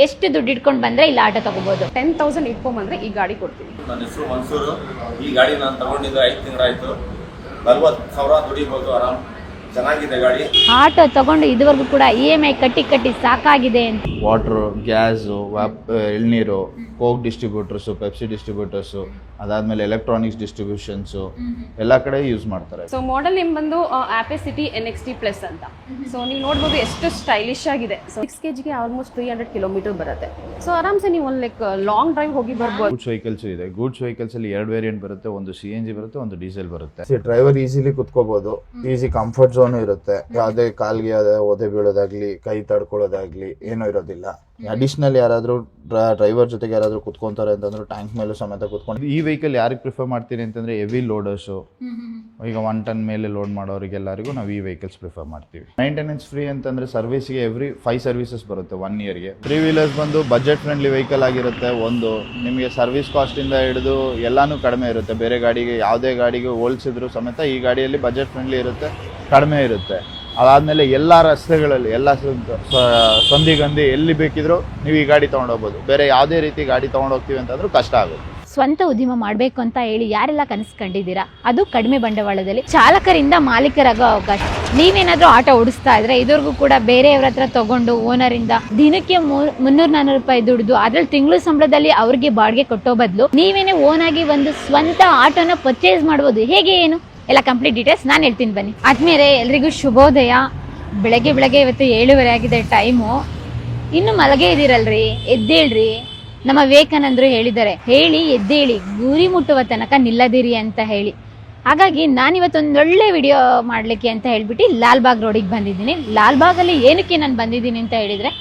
ಎಷ್ಟು ದುಡ್ಡು ಇಟ್ಕೊಂಡು ಬಂದ್ರೆ ಇಲ್ಲಿ ಆಟೋ ತಗೋಬಹುದು? 10,000 ಇಟ್ಕೊಂಡ್ ಬಂದ್ರೆ ಈ ಗಾಡಿ ಕೊಡ್ತೀವಿ. ನನ್ನ ಹೆಸರು ಮನ್ಸೂರು. ಈ ಗಾಡಿ ನಾನು ತಗೊಂಡಿದ್ದು 5 ತಿಂಗಳಾಯ್ತು. 40,000 ದುಡಿಬಹುದು ಆರಾಮ್. ಚೆನ್ನಾಗಿದೆ ಗಾಡಿ. ಆಟೋ ತಗೊಂಡು ಇದುವರೆಗೂ ಕೂಡ EMI ಕಟ್ಟಿ ಸಾಕಾಗಿದೆ ಅಂತ. ವಾಟರ್, ಗ್ಯಾಸು, ಎಳ್ನೀರು, ಕೋಕ್ ಡಿಸ್ಟ್ರಿಬ್ಯೂಟರ್ಸು, ಪೆಪ್ಸಿ ಡಿಸ್ಟ್ರಿಬ್ಯೂಟರ್ಸು, ಅದಾದ್ಮೇಲೆ ಎಲೆಕ್ಟ್ರಾನಿಕ್ಸ್ ಡಿಸ್ಟ್ರಿಬ್ಯೂಷನ್ಸು ಎಲ್ಲ ಕಡೆ ಯೂಸ್ ಮಾಡ್ತಾರೆ. ಸೊ ಮಾಡೆಲ್ ನೇಮ್ ಬಂದು ಆಪೆಸಿಟಿ NXT ಪ್ಲಸ್ ಅಂತ. ಸೊ ನೀವು ನೋಡ್ಬೋದು ಎಷ್ಟು ಸ್ಟೈಲಿಶ್ ಆಗಿದೆ. ಸೊ 6 kg ಆಲ್ಮೋಸ್ಟ್ 300 ಕಿಲೋಮೀಟರ್ ಬರುತ್ತೆ. ಸೊ ಆರಾಮ್ಸೆ ನೀವು ಒಂದು ಲೈಕ್ ಲಾಂಗ್ ಡ್ರೈವ್ ಹೋಗಿ ಬರ್ಬೋದು. ಗೂಡ್ಸ್ ವೆಹಿಕಲ್ಸ್ ಇದೆ. ಗೂಡ್ಸ್ ವೆಹಿಕಲ್ಸ್ ಅಲ್ಲಿ 2 ವೇರಿಯಂಟ್ ಬರುತ್ತೆ. ಒಂದು CNG ಬರುತ್ತೆ, ಒಂದು ಡೀಸೆಲ್ ಬರುತ್ತೆ. ಡ್ರೈವರ್ ಈಸಿಲಿ ಕುತ್ಕೋಬಹುದು. ಈಸಿ ಕಂಫರ್ಟ್ ಝೋನ್ ಇರುತ್ತೆ. ಯಾವುದೇ ಕಾಲ್ಗೆ ಒದೆ ಬೀಳೋದಾಗ್ಲಿ, ಕೈ ತಡ್ಕೊಳ್ಳೋದಾಗ್ಲಿ ಏನೂ ಇರೋದಿಲ್ಲ. ಅಡಿಷನಲ್ ಯಾರಾದ್ರೂ ಡ್ರೈವರ್ ಜೊತೆಗೆ ಯಾರಾದ್ರೂ ಕುತ್ಕೊಂತಾರೆ ಅಂತಂದ್ರೆ ಟ್ಯಾಂಕ್ ಮೇಲೂ ಸಮೇತ ಕುತ್ಕೊಂಡು. ಈ ವೆಹಿಕಲ್ ಯಾರಿಗೆ ಪ್ರಿಫರ್ ಮಾಡ್ತೀನಿ ಅಂತಂದ್ರೆ ಹೆವಿ ಲೋಡರ್ಸು, ಈಗ 1 ಟನ್ ಮೇಲೆ ಲೋಡ್ ಮಾಡೋರಿಗೆಲ್ಲರಿಗೂ ನಾವು ಈ ವೆಹಿಕಲ್ಸ್ ಪ್ರಿಫರ್ ಮಾಡ್ತೀವಿ. ಮೈಂಟೆನೆನ್ಸ್ ಫ್ರೀ ಅಂತಂದ್ರೆ ಸರ್ವಿಸ್ಗೆ ಎವ್ರಿ 5 ಸರ್ವಿಸಸ್ ಬರುತ್ತೆ 1 ಇಯರ್ಗೆ. 3 ವೀಲರ್ಸ್ ಬಂದು ಬಜೆಟ್ ಫ್ರೆಂಡ್ಲಿ ವೆಹಿಕಲ್ ಆಗಿರುತ್ತೆ. ಒಂದು ನಿಮಗೆ ಸರ್ವಿಸ್ ಕಾಸ್ಟ್ ಇಂದ ಹಿಡಿದು ಎಲ್ಲಾನು ಕಡಿಮೆ ಇರುತ್ತೆ. ಬೇರೆ ಗಾಡಿಗೆ ಯಾವುದೇ ಗಾಡಿಗೆ ಹೋಲಿಸಿದ್ರು ಸಮೇತ ಈ ಗಾಡಿಯಲ್ಲಿ ಬಜೆಟ್ ಫ್ರೆಂಡ್ಲಿ ಇರುತ್ತೆ, ಕಡಿಮೆ ಇರುತ್ತೆ. ಅದಾದ್ಮೇಲೆ ಎಲ್ಲ ರಸ್ತೆಗಳಲ್ಲಿ ಎಲ್ಲ ಸಂದಿಗಂದಿ ಎಲ್ಲಿ ಬೇಕಿದ್ರು ನೀವು ಈ ಗಾಡಿ ತೊಗೊಂಡೋಗ್ಬೋದು. ಬೇರೆ ಯಾವುದೇ ರೀತಿ ಗಾಡಿ ತೊಗೊಂಡೋಗ್ತೀವಿ ಅಂತಂದ್ರೂ ಕಷ್ಟ ಆಗುತ್ತೆ. ಸ್ವಂತ ಉದ್ಯಮ ಮಾಡಬೇಕು ಅಂತ ಹೇಳಿ ಯಾರೆಲ್ಲ ಕನಸು ಕಂಡಿದ್ದೀರಾ, ಅದು ಕಡಿಮೆ ಬಂಡವಾಳದಲ್ಲಿ ಚಾಲಕರಿಂದ ಮಾಲೀಕರಾಗೋ ಅವಕಾಶ. ನೀವೇನಾದ್ರೂ ಆಟೋ ಓಡಿಸ್ತಾ ಇದ್ರೆ ಇದುವರೆಗೂ ಕೂಡ ಬೇರೆಯವ್ರ ಹತ್ರ ತಗೊಂಡು ಓನರಿಂದ ದಿನಕ್ಕೆ 300-400 ರೂಪಾಯಿ ದುಡ್ದು ಅದ್ರಲ್ಲಿ ತಿಂಗಳು ಸಂಬಳದಲ್ಲಿ ಅವ್ರಿಗೆ ಬಾಡಿಗೆ ಕೊಟ್ಟೋ ಬದಲು ನೀವೇನೇ ಓನ್ ಆಗಿ ಒಂದು ಸ್ವಂತ ಆಟೋನ ಪರ್ಚೇಸ್ ಮಾಡ್ಬೋದು. ಹೇಗೆ ಏನು ಎಲ್ಲ ಕಂಪ್ಲೀಟ್ ಡೀಟೇಲ್ಸ್ ನಾನು ಹೇಳ್ತೀನಿ ಬನ್ನಿ. ಆದ್ಮೇಲೆ ಎಲ್ರಿಗೂ ಶುಭೋದಯ. ಬೆಳಗ್ಗೆ ಇವತ್ತು 7:30 ಆಗಿದೆ ಟೈಮು. ಇನ್ನು ಮಲಗೇ ಇದ್ದೀರಲ್ರಿ, ಎದ್ದೇಳ್ರಿ. ನಮ್ಮ ವಿವೇಕಾನಂದರು ಹೇಳಿದ್ದಾರೆ, ಹೇಳಿ ಎದ್ದೇಳಿ, ಗುರಿ ಮುಟ್ಟುವ ತನಕ ನಿಲ್ಲದಿರಿ ಅಂತ ಹೇಳಿ. ಹಾಗಾಗಿ ನಾನಿವತ್ತು ಒಂದೊಳ್ಳೆ ವಿಡಿಯೋ ಮಾಡಲಿಕ್ಕೆ ಅಂತ ಹೇಳ್ಬಿಟ್ಟು ಲಾಲ್ಬಾಗ್ ರೋಡಿಗೆ ಬಂದಿದ್ದೀನಿ. ಲಾಲ್ಬಾಗಲ್ಲಿ ಏನಕ್ಕೆ ನಾನು ಬಂದಿದ್ದೀನಿ ಅಂತ ಹೇಳಿದರೆ,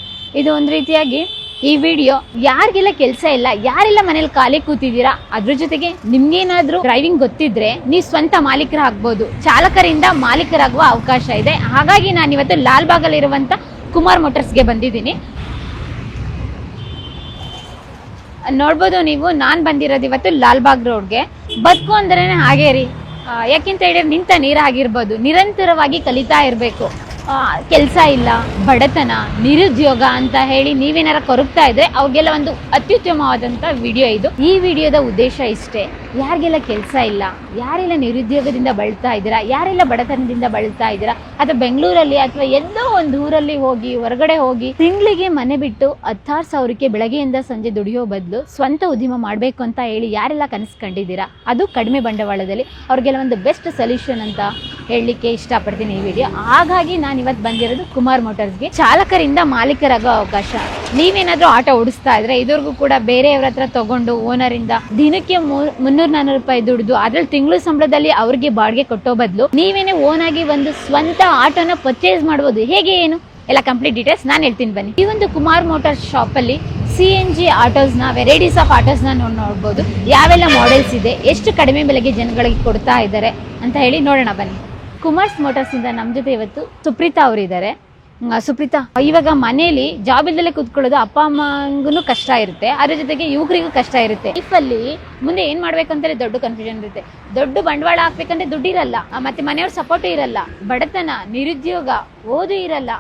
ಇದು ಒಂದು ರೀತಿಯಾಗಿ ಈ ವಿಡಿಯೋ ಯಾರಿಗೆಲ್ಲ ಕೆಲಸ ಇಲ್ಲ, ಯಾರೆಲ್ಲ ಮನೇಲಿ ಖಾಲಿ ಕೂತಿದ್ದೀರಾ, ಅದ್ರ ಜೊತೆಗೆ ನಿಮ್ಗೇನಾದ್ರೂ ಡ್ರೈವಿಂಗ್ ಗೊತ್ತಿದ್ರೆ ನೀವು ಸ್ವಂತ ಮಾಲೀಕರಾಗ್ಬೋದು, ಚಾಲಕರಿಂದ ಮಾಲೀಕರಾಗುವ ಅವಕಾಶ ಇದೆ. ಹಾಗಾಗಿ ನಾನಿವತ್ತು ಲಾಲ್ಬಾಗಲ್ಲಿ ಇರುವಂತ ಕುಮಾರ್ ಮೋಟರ್ಸ್ಗೆ ಬಂದಿದ್ದೀನಿ. ನೋಡ್ಬೋದು ನೀವು, ನಾನು ಬಂದಿರೋದು ಇವತ್ತು ಲಾಲ್ಬಾಗ್ ರೋಡ್ಗೆ. ಬದುಕು ಅಂದ್ರೆ ಹಾಗೇ ರೀ. ಯಾಕೆಂತ ಹೇಳಿದ್ರೆ ನಿಂತ ನೀರಾಗಿರ್ಬೋದು, ನಿರಂತರವಾಗಿ ಕಲಿತಾ ಇರಬೇಕು. ಕೆಲಸ ಇಲ್ಲ, ಬಡತನ, ನಿರುದ್ಯೋಗ ಅಂತ ಹೇಳಿ ನೀವೇನಾರ ಕೊರಗ್ತಾ ಇದ್ರೆ ಅವ್ರಿಗೆಲ್ಲ ಒಂದು ಅತ್ಯುತ್ತಮವಾದಂಥ ವಿಡಿಯೋ ಇದು. ಈ ವಿಡಿಯೋದ ಉದ್ದೇಶ ಇಷ್ಟೇ, ಯಾರಿಗೆಲ್ಲ ಕೆಲಸ ಇಲ್ಲ, ಯಾರೆಲ್ಲ ನಿರುದ್ಯೋಗದಿಂದ ಬಳಲ್ತಾ ಇದ್ದೀರಾ, ಯಾರೆಲ್ಲ ಬಡತನದಿಂದ ಬಳಲ್ತಾ ಇದ್ದೀರಾ, ಅಥವಾ ಬೆಂಗಳೂರಲ್ಲಿ ಅಥವಾ ಎಲ್ಲೋ ಒಂದು ಊರಲ್ಲಿ ಹೋಗಿ ಹೊರಗಡೆ ಹೋಗಿ ತಿಂಗಳಿಗೆ ಮನೆ ಬಿಟ್ಟು 16,000ಕ್ಕೆ ಬೆಳಗ್ಗೆಯಿಂದ ಸಂಜೆ ದುಡಿಯೋ ಬದಲು ಸ್ವಂತ ಉದ್ಯಮ ಮಾಡಬೇಕು ಅಂತ ಹೇಳಿ ಯಾರೆಲ್ಲ ಕನಸು ಕಂಡಿದ್ದೀರಾ, ಅದು ಕಡಿಮೆ ಬಂಡವಾಳದಲ್ಲಿ, ಅವ್ರಿಗೆಲ್ಲ ಒಂದು ಬೆಸ್ಟ್ ಸೊಲ್ಯೂಷನ್ ಅಂತ ಹೇಳಲಿಕ್ಕೆ ಇಷ್ಟಪಡ್ತೀನಿ ಈ ವಿಡಿಯೋ. ಹಾಗಾಗಿ ನಾನು ಇವತ್ತು ಬಂದಿರೋದು ಕುಮಾರ್ ಮೋಟರ್ಸ್ಗೆ. ಚಾಲಕರಿಂದ ಮಾಲೀಕರಾಗೋ ಅವಕಾಶ. ನೀವೇನಾದ್ರೂ ಆಟೋ ಓಡಿಸ್ತಾ ಇದ್ರೆ ಇದುವರೆಗೂ ಕೂಡ ಬೇರೆಯವ್ರ ಹತ್ರ ತಗೊಂಡು ಓನರಿಂದ ದಿನಕ್ಕೆ 300-400 ರೂಪಾಯಿ ದುಡ್ದು ಅದ್ರಲ್ಲಿ ತಿಂಗಳು ಸಂಬಳದಲ್ಲಿ ಅವ್ರಿಗೆ ಬಾಡಿಗೆ ಕೊಟ್ಟೋ ಬದಲು ನೀವೇನೇ ಓನ್ ಆಗಿ ಒಂದು ಸ್ವಂತ ಆಟೋನ ಪರ್ಚೇಸ್ ಮಾಡ್ಬೋದು. ಹೇಗೆ ಏನು ಎಲ್ಲ ಕಂಪ್ಲೀಟ್ ಡೀಟೇಲ್ಸ್ ನಾನು ಹೇಳ್ತೀನಿ ಬನ್ನಿ. ಈ ಒಂದು ಕುಮಾರ್ ಮೋಟರ್ಸ್ ಶಾಪ್ ಅಲ್ಲಿ CNG ಆಟೋಸ್ನ, ವೆರೈಟೀಸ್ ಆಫ್ ಆಟೋಸ್ನ ನೋಡ್ಬೋದು. ಯಾವೆಲ್ಲ ಮಾಡೆಲ್ಸ್ ಇದೆ, ಎಷ್ಟು ಕಡಿಮೆ ಬೆಲೆಗೆ ಜನಗಳಿಗೆ ಕೊಡ್ತಾ ಇದ್ದಾರೆ ಅಂತ ಹೇಳಿ ನೋಡೋಣ ಬನ್ನಿ. ಕುಮಾರ್ಸ್ ಮೋಟರ್ಸ್ ಇಂದ ನಮ್ಮ ಜೊತೆ ಇವತ್ತು ಸುಪ್ರೀತಾ ಅವರಿದ್ದಾರೆ. ಸುಪ್ರೀತಾ, ಇವಾಗ ಮನೇಲಿ ಜಾಬ್ ಇಲ್ದಲ್ಲೇ ಕೂತ್ಕೊಳ್ಳೋದು ಅಪ್ಪ ಅಮ್ಮಂಗೂ ಕಷ್ಟ ಇರುತ್ತೆ, ಅದ್ರ ಜೊತೆಗೆ ಯುವಕರಿಗೂ ಕಷ್ಟ ಇರುತ್ತೆ. ಲೈಫಲ್ಲಿ ಮುಂದೆ ಏನ್ ಮಾಡ್ಬೇಕಂತೇಳಿ ದೊಡ್ಡ ಕನ್ಫ್ಯೂಷನ್ ಇರುತ್ತೆ. ದೊಡ್ಡ ಬಂಡವಾಳ ಹಾಕ್ಬೇಕಂದ್ರೆ ದುಡ್ಡು ಇರಲ್ಲ, ಮತ್ತೆ ಮನೆಯವ್ರ ಸಪೋರ್ಟ್ ಇರಲ್ಲ, ಬಡತನ, ನಿರುದ್ಯೋಗ, ಓದು ಇರಲ್ಲ.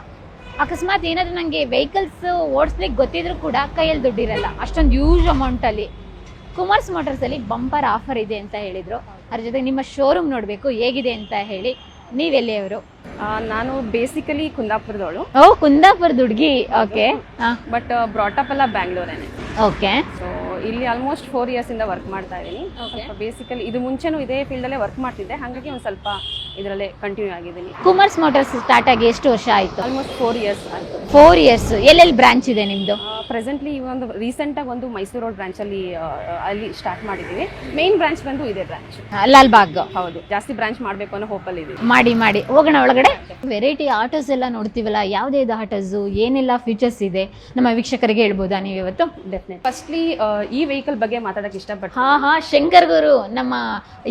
ಅಕಸ್ಮಾತ್ ಏನಾದ್ರೂ ನಂಗೆ ವೆಹಿಕಲ್ಸ್ ಓಡಿಸ್ಲಿಕ್ಕೆ ಗೊತ್ತಿದ್ರು ಕೂಡ ಕೈಯಲ್ಲಿ ದುಡ್ಡಿರಲ್ಲ, ಅಷ್ಟೊಂದು ಯೂಸ್ ಅಮೌಂಟ್ ಅಲ್ಲಿ. ಕುಮಾರ್ಸ್ ಮೋಟರ್ಸ್ ಅಲ್ಲಿ ಬಂಪರ್ ಆಫರ್ ಇದೆ ಅಂತ ಹೇಳಿದ್ರು. ಅದ್ರ ಜೊತೆಗೆ ನಿಮ್ಮ ಶೋರೂಮ್ ನೋಡ್ಬೇಕು ಹೇಗಿದೆ ಅಂತ ಹೇಳಿ. ನೀವೆಲ್ಲಿಯವರು? ನಾನು ಬೇಸಿಕಲಿ ಕುಂದಾಪುರದವಳು. ಓ, ಕುಂದಾಪುರದ ಹುಡುಗಿ. ಓಕೆ. ಬಟ್ ಬ್ರಾಟಪ್ ಎಲ್ಲ ಬ್ಯಾಂಗ್ಳೂರೇನೆ. ಓಕೆ. ಸೊ ಇಲ್ಲಿ ಆಲ್ಮೋಸ್ಟ್ 4 years ಇಂದ ವರ್ಕ್ ಮಾಡ್ತಾ ಇದ್ದೀನಿ. ಬೇಸಿಕಲಿ ಇದು ಮುಂಚೆನೂ ಇದೇ ಫೀಲ್ಡ್ ಅಲ್ಲೇ ವರ್ಕ್ ಮಾಡ್ತಿದ್ದೆ, ಹಾಗಾಗಿ ಒಂದು ಸ್ವಲ್ಪ ಇದರಲ್ಲೇ ಕಂಟಿನ್ಯೂ ಆಗಿದ್ದೀನಿ. ಕುಮಾರ್ಸ್ ಮೋಟರ್ಸ್ ಸ್ಟಾರ್ಟ್ ಆಗಿ ಎಷ್ಟು ವರ್ಷ ಆಯ್ತು? ಆಲ್ಮೋಸ್ಟ್ 4 years ಆಯ್ತು. 4 years. ಎಲ್ಲೆಲ್ಲಿ ಬ್ರಾಂಚ್ ಇದೆ ನಿಮ್ದು? ಪ್ರೆಸೆಂಟ್ಲಿ ಒಂದು ರೀಸೆಂಟ್ ಆಗಿ ಒಂದು ಮೈಸೂರು ರೋಡ್ ಬ್ರಾಂಚ್ ಅಲ್ಲಿ ಸ್ಟಾರ್ಟ್ ಮಾಡಿದ್ದೀವಿ. ಮೇನ್ ಬ್ರಾಂಚ್ ಬಂದು ಇದೆ ಬ್ರಾಂಚ್ ಲಾಲ್ಬಾಗ್. ಹೌದು, ಜಾಸ್ತಿ ಬ್ರಾಂಚ್ ಮಾಡಬೇಕು ಅನ್ನೋ ಹೋಪಲ್ಲಿ ಇದೆ. ಮಾಡಿ ಹೋಗೋಣ ಒಳಗಡೆ. ವೆರೈಟಿ ಆಟೋಸ್ ಎಲ್ಲ ನೋಡ್ತೀವಲ್ಲ, ಯಾವ್ದು ಆಟೋಸ್, ಏನೆಲ್ಲ ಫೀಚರ್ಸ್ ಇದೆ ನಮ್ಮ ವೀಕ್ಷಕರಿಗೆ ಹೇಳ್ಬೋದಾ ನೀವು ಇವತ್ತು? ಡೆಫಿನೆಟ್. ಫಸ್ಟ್ಲಿ ಈ ವೆಹಿಕಲ್ ಬಗ್ಗೆ ಮಾತಾಡಕ್ಕೆ ಇಷ್ಟಪಡ್ತೀನಿ. ಹಾ, ಶಂಕರ್ ಗೌರು. ನಮ್ಮ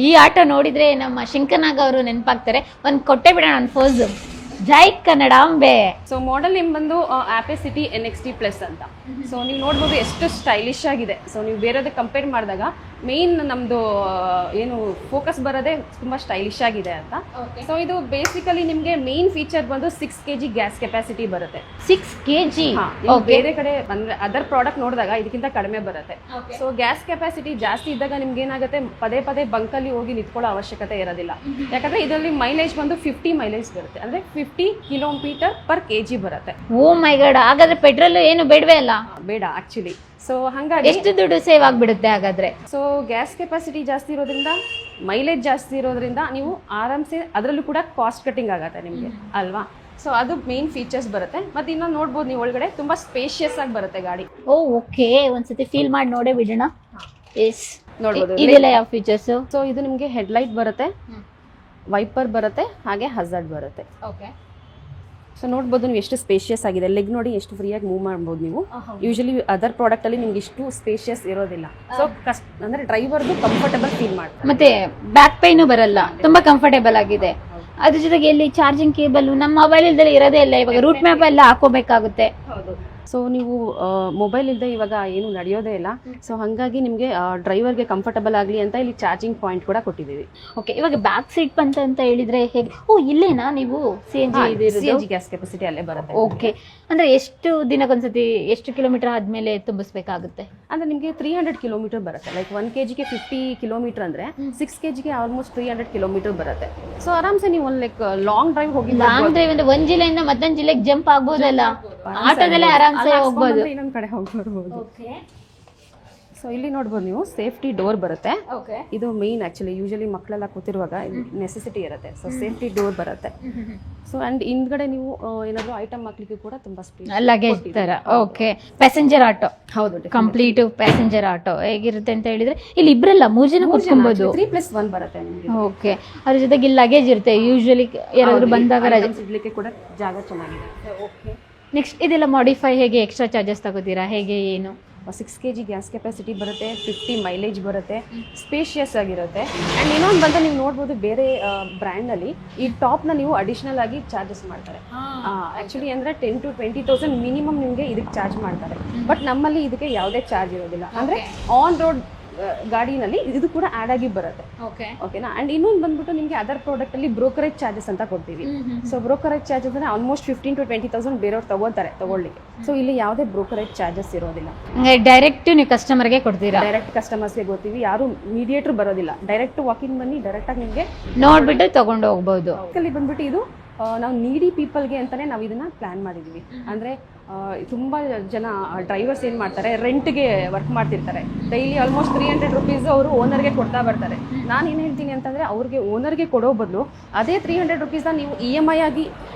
ಈ ಆಟೋ ನೋಡಿದ್ರೆ ನಮ್ಮ ಶಂಕರ್ನಾಗ್ ಅವರು ನೆನಪಾಗ್ತಾರೆ. ಒಂದ್ ಕೊಟ್ಟೆ ಬಿಡೋಣ ಒಂದು ಫೋಸ್. ಜೈ ಕನ್ನಡಾಂಬೆ. ಸೊ ಮಾಡೆಲ್ ನೇಮ್ ಬಂದು ಆಪೆಸಿಟಿ NXT ಪ್ಲಸ್ ಅಂತ. ಸೊ ನೀವು ನೋಡ್ಬೋದು ಎಷ್ಟು ಸ್ಟೈಲಿಶ್ ಆಗಿದೆ. ಸೊ ನೀವು ಬೇರೆದಕ್ಕೆ ಕಂಪೇರ್ ಮಾಡಿದಾಗ ಮೇನ್ ನಮ್ಮದು ಏನು ಫೋಕಸ್ ಬರೋದೇ ತುಂಬ ಸ್ಟೈಲಿಶ್ ಆಗಿದೆ ಅಂತ. ಸೊ ಇದು ಬೇಸಿಕಲಿ ನಿಮಗೆ ಮೇನ್ ಫೀಚರ್ ಬಂದು 6 kg ಗ್ಯಾಸ್ ಕೆಪಾಸಿಟಿ ಬರುತ್ತೆ. 6 kg ಬೇರೆ ಕಡೆ ಅಂದ್ರೆ ಅದರ್ ಪ್ರಾಡಕ್ಟ್ ನೋಡಿದಾಗ ಇದಕ್ಕಿಂತ ಕಡಿಮೆ ಬರುತ್ತೆ. ಸೊ ಗ್ಯಾಸ್ ಕೆಪಾಸಿಟಿ ಜಾಸ್ತಿ ಇದ್ದಾಗ ನಿಮ್ಗೆ ಏನಾಗುತ್ತೆ, ಪದೇ ಪದೇ ಬಂಕಲ್ಲಿ ಹೋಗಿ ನಿಂತ್ಕೊಳ್ಳೋ ಅವಶ್ಯಕತೆ ಇರೋದಿಲ್ಲ. ಯಾಕಂದ್ರೆ ಇದರಲ್ಲಿ ಮೈಲೇಜ್ ಬಂದು 50 ಮೈಲೇಜ್ ಬರುತ್ತೆ, ಅಂದ್ರೆ 50 km/kg ಬರುತ್ತೆ. ಓ ಮೈ ಗಾಡ್, ಹಾಗಾದ್ರೆ ಪೆಟ್ರೋಲ್ ಏನು ಬೇಡವೇ ಅಲ್ಲ? ಬೇಡ ಆಕ್ಚುಲಿ. ಸೊ ಹಾಗಾಗಿ ಎಷ್ಟು ದುಡ್ಡು ಸೇವ್ ಆಗ್ಬಿಡುತ್ತೆ ಹಾಗಾದ್ರೆ? ಸೊ ಗ್ಯಾಸ್ ಕೆಪಾಸಿಟಿ ಜಾಸ್ತಿ ಇರೋದ್ರಿಂದ, ಮೈಲೇಜ್ ಜಾಸ್ತಿ ಇರೋದ್ರಿಂದ ನೀವು ಆರಾಮ್ಸೆ ಅದರಲ್ಲೂ ಕೂಡ ಕಾಸ್ಟ್ ಕಟಿಂಗ್ ಆಗುತ್ತೆ ನಿಮಗೆ ಅಲ್ವಾ. ಸೊ ಅದು ಮೇನ್ ಫೀಚರ್ಸ್ ಬರುತ್ತೆ. ಮತ್ತೆ ಇನ್ನೊಂದು ನೋಡ್ಬೋದು ನೀವು ಒಳಗಡೆ ತುಂಬಾ ಸ್ಪೇಷಿಯಸ್ ಆಗಿ ಬರುತ್ತೆ ಗಾಡಿ. ಓ ಓಕೆ, ಒಂದ್ಸತಿ ಫೀಲ್ ಮಾಡಿ ನೋಡೇ ಬಿಡೋಣ. ಎಸ್ ನೋಡ್ಬೋದು. ಇದೆಲ್ಲ ಯಾವ ಫೀಚರ್ಸ್? ಸೊ ಇದು ನಿಮಗೆ ಹೆಡ್ಲೈಟ್ ಬರುತ್ತೆ, ವೈಪರ್ ಬರುತ್ತೆ, ಹಾಗೆ ಹಜಾರ್ಡ್ ಬರುತ್ತೆ. ಓಕೆ. ಸೊ ನೋಡ್ಬೋದು ನೀವು ಎಷ್ಟು ಸ್ಪೇಷಿಯಸ್ ಆಗಿದೆ. ಲೆಗ್ ನೋಡಿ ಎಷ್ಟು ಫ್ರೀಯಾಗಿ ಮೂವ್ ಮಾಡ್ಬೋದು ನೀವು. ಯೂಶಲಿ ಅದರ್ ಪ್ರಾಡಕ್ಟ್ ಅಲ್ಲಿ ನಿಮ್ಗೆ ಇಷ್ಟು ಸ್ಪೇಷಿಯಸ್ ಇರೋದಿಲ್ಲ. ಸೊ ಅಂದ್ರೆ ಡ್ರೈವರ್ದು ಕಂಫರ್ಟಬಲ್ ಫೀಲ್ ಮಾಡ್ತಾರೆ. ಮತ್ತೆ ಬ್ಯಾಕ್ ಪೈನು ಬರಲ್ಲ, ತುಂಬಾ ಕಂಫರ್ಟೇಬಲ್ ಆಗಿದೆ. ಅದ್ರ ಜೊತೆಗೆ ಎಲ್ಲಿ ಚಾರ್ಜಿಂಗ್ ಕೇಬಲ್ ನಮ್ಮ ಮೊಬೈಲ್ ಇಲ್ದಲ್ಲಿ ಇರೋದೇ ಇಲ್ಲ. ಇವಾಗ ರೂಟ್ ಮ್ಯಾಪ್ ಎಲ್ಲ ಹಾಕೋಬೇಕಾಗುತ್ತೆ. ಸೊ ನೀವು ಮೊಬೈಲ್ ಇಲ್ಲದೆ ಇವಾಗ ಏನು ನಡೆಯೋದೇ ಇಲ್ಲ. ಸೊ ಹಾಗಾಗಿ ನಿಮಗೆ ಡ್ರೈವರ್ಗೆ ಕಂಫರ್ಟಬಲ್ ಆಗಲಿ ಅಂತ ಇಲ್ಲಿ ಚಾರ್ಜಿಂಗ್ ಪಾಯಿಂಟ್ ಕೂಡ ಕೊಟ್ಟಿದ್ದೀವಿ. ಓಕೆ, ಇವಾಗ ಬ್ಯಾಕ್ ಸೀಟ್ ಅಂತ ಹೇಳಿದ್ರೆ ಹೇಗೆ? ಓ ಇಲ್ಲೇನಾ ನೀವು CNG ಗ್ಯಾಸ್ ಕೆಪಾಸಿಟಿ ಅಲ್ಲೇ ಬರುತ್ತೆ. ಓಕೆ, ಅಂದ್ರೆ ಎಷ್ಟು ದಿನಕ್ಕೊಂದ್ಸತಿ, ಎಷ್ಟು ಕಿಲೋಮೀಟರ್ ಆದ್ಮೇಲೆ ತುಂಬಿಸ್ಬೇಕಾಗುತ್ತೆ? ಅಂದ್ರೆ ನಿಮಗೆ 300 ಕಿಲೋಮೀಟರ್ ಬರುತ್ತೆ. ಲೈಕ್ 1 kgಗೆ 50 ಕಿಲೋಮೀಟರ್ ಅಂದ್ರೆ 6 kgಗೆ ಆಲ್ಮೋಸ್ಟ್ 300 ಕಿಲೋಮೀಟರ್ ಬರುತ್ತೆ. ಸೊ ಆರಾಮ್ಸೆ ನೀವು ಒಂದು ಲೈಕ್ ಲಾಂಗ್ ಡ್ರೈವ್ ಹೋಗಿ ಲಾಂಗ್ ಡ್ರೈವ್ ಅಂದ್ರೆ ಒಂದ್ ಜಿಲ್ಲೆಯಿಂದ ಮತ್ತೊಂದ್ ಜಿಲ್ಲೆಗೆ ಜಂಪ್ ಆಗ್ಬೋದಲ್ಲ? ಆಟೋದಲ್ಲೇ ಆರಾಮ್ಸೆ ಹೋಗ್ಬೋದು. ಇನ್ನೊಂದ್ ಕಡೆ ಹೋಗಿ ಬರ್ಬೋದು. ಸೊ ಇಲ್ಲಿ ನೋಡ್ಬೋದು ನೀವು ಸೇಫ್ಟಿ ಡೋರ್ ಬರುತ್ತೆ. ಇದು ಮೇನ್ ಆಕ್ಚುಲಿ ಯೂಶಲಿ ಮಕ್ಕಳೆಲ್ಲ ಕೂತಿರುವಾಗ ನೆಸೆಸಿಟಿ ಇರುತ್ತೆ. ಸೊ ಸೇಫ್ಟಿ ಡೋರ್ ಬರುತ್ತೆ. ಸೊ ಅಂಡ್ ಹಿಂದ್ಗಡೆ ನೀವು ಏನಾದ್ರು ಐಟಮ್ ಹಾಕ್ಲಿಕ್ಕೆ ಕೂಡ ತುಂಬಾ ಸ್ಪೇಸ್, ಲಗೇಜ್ ತರ. Okay, passenger auto. ಹೌದು, ಕಂಪ್ಲೀಟ್ ಪ್ಯಾಸೆಂಜರ್ ಆಟೋ ಹೇಗಿರುತ್ತೆ ಅಂತ ಹೇಳಿದ್ರೆ ಇಲ್ಲಿ ಇಬ್ರಲ್ಲ 3 ಜನ ಕೂತ್ಕೊಬಹುದು. 3+1 ಬರುತ್ತೆ ನಿಮಗೆ. ಓಕೆ, ಅದ್ರ ಜೊತೆಗೆ ಇಲ್ಲಿ ಲಗೇಜ್ ಇರುತ್ತೆ. ಯೂಶಲಿ ಯಾರಾದ್ರೂ ಬಂದಾಗ ಇಡ್ಲಿಕ್ಕೆ ಕೂಡ ಜಾಗ ಚೆನ್ನಾಗಿದೆ. ಓಕೆ, ನೆಕ್ಸ್ಟ್ ಇದೆಲ್ಲ ಮಾಡಿಫೈ ಹೇಗೆ, ಎಕ್ಸ್ಟ್ರಾ ಚಾರ್ಜಸ್ ತಗೋತೀರಾ ಹೇಗೆ ಏನು? 6 kg ಗ್ಯಾಸ್ ಕೆಪಾಸಿಟಿ ಬರುತ್ತೆ, 50 ಮೈಲೇಜ್ ಬರುತ್ತೆ, ಸ್ಪೇಷಿಯಸ್ ಆಗಿರುತ್ತೆ. ಆ್ಯಂಡ್ ಇನ್ನೊಂದು ಬಂದು ನೀವು ನೋಡ್ಬೋದು, ಬೇರೆ ಬ್ರ್ಯಾಂಡಲ್ಲಿ ಈ ಟಾಪ್ನ ನೀವು ಅಡಿಷ್ನಲ್ ಆಗಿ ಚಾರ್ಜಸ್ ಮಾಡ್ತಾರೆ. ಆ್ಯಕ್ಚುಲಿ ಅಂದರೆ 10,000 to 20,000 ಮಿನಿಮಮ್ ನಿಮಗೆ ಇದಕ್ಕೆ ಚಾರ್ಜ್ ಮಾಡ್ತಾರೆ. ಬಟ್ ನಮ್ಮಲ್ಲಿ ಇದಕ್ಕೆ ಯಾವುದೇ ಚಾರ್ಜ್ ಇರೋದಿಲ್ಲ. ಅಂದರೆ ಆನ್ ರೋಡ್ ಗಾಡಿನಲ್ಲಿ ಇದು ಕೂಡ ಆಡ್ ಆಗಿ ಬರುತ್ತೆ. ಓಕೆನಾ. ಅಂಡ್ ಇನ್ನೊಂದು ಬಂದ್ಬಿಟ್ಟು ನಿಮಗೆ ಅದರ್ ಪ್ರಾಡಕ್ಟ್ ಅಲ್ಲಿ ಬ್ರೋಕರೇಜ್ ಚಾರ್ಜಸ್ ಅಂತ ಕೊಡ್ತೀವಿ. ಸೊ ಬ್ರೋಕರೇಜ್ ಚಾರ್ಜಸ್ ಅಂದ್ರೆ ಆಲ್ಮೋಸ್ಟ್ 15,000 to 20,000 ಬೇರೆಯವ್ರು ತಗೊಳ್ಳಿಕ್ಕೆ. ಸೊ ಇಲ್ಲಿ ಯಾವುದೇ ಬ್ರೋಕರೇಜ್ ಚಾರ್ಜಸ್ ಇರೋದಿಲ್ಲ. ಡೈರೆಕ್ಟ್ ನೀವು ಕಸ್ಟಮರ್ಗೆ ಕೊಡ್ತೀರಾ? ಡೈರೆಕ್ಟ್ ಕಸ್ಟಮರ್ಸ್ಗೆ ಗೊತ್ತೀವಿ, ಯಾರು ಮೀಡಿಯೇಟರ್ ಬರೋದಿಲ್ಲ. ಡೈರೆಕ್ಟ್ ವಾಕಿಂಗ್ ಬನ್ನಿ, ಡೈರೆಕ್ಟ್ ಆಗಿ ನಿಮಗೆ ನೋಡ್ಬಿಟ್ಟು ತಗೊಂಡು ಹೋಗ್ಬೋದು. ಇಲ್ಲಿ ಬಂದ್ಬಿಟ್ಟು ಇದು ನಾವು ನೀಡಿ ಪೀಪಲ್ಗೆ ಅಂತಾನೆ ನಾವು ಇದನ್ನ ಪ್ಲಾನ್ ಮಾಡಿದೀವಿ. ಅಂದ್ರೆ ತುಂಬ ಜನ ಡ್ರೈವರ್ಸ್ ಏನು ಮಾಡ್ತಾರೆ, ರೆಂಟ್ಗೆ ವರ್ಕ್ ಮಾಡ್ತಿರ್ತಾರೆ. ಡೈಲಿ ಆಲ್ಮೋಸ್ಟ್ 300 rupees ಅವರು ಓನರ್ಗೆ ಕೊಡ್ತಾ ಬರ್ತಾರೆ. ನಾನು ಏನು ಹೇಳ್ತೀನಿ ಅಂತಂದರೆ, ಅವ್ರಿಗೆ ಓನರ್ಗೆ ಕೊಡೋ ಬದಲು ಅದೇ 300 rupees ನೀವು EMI ಆಗಿ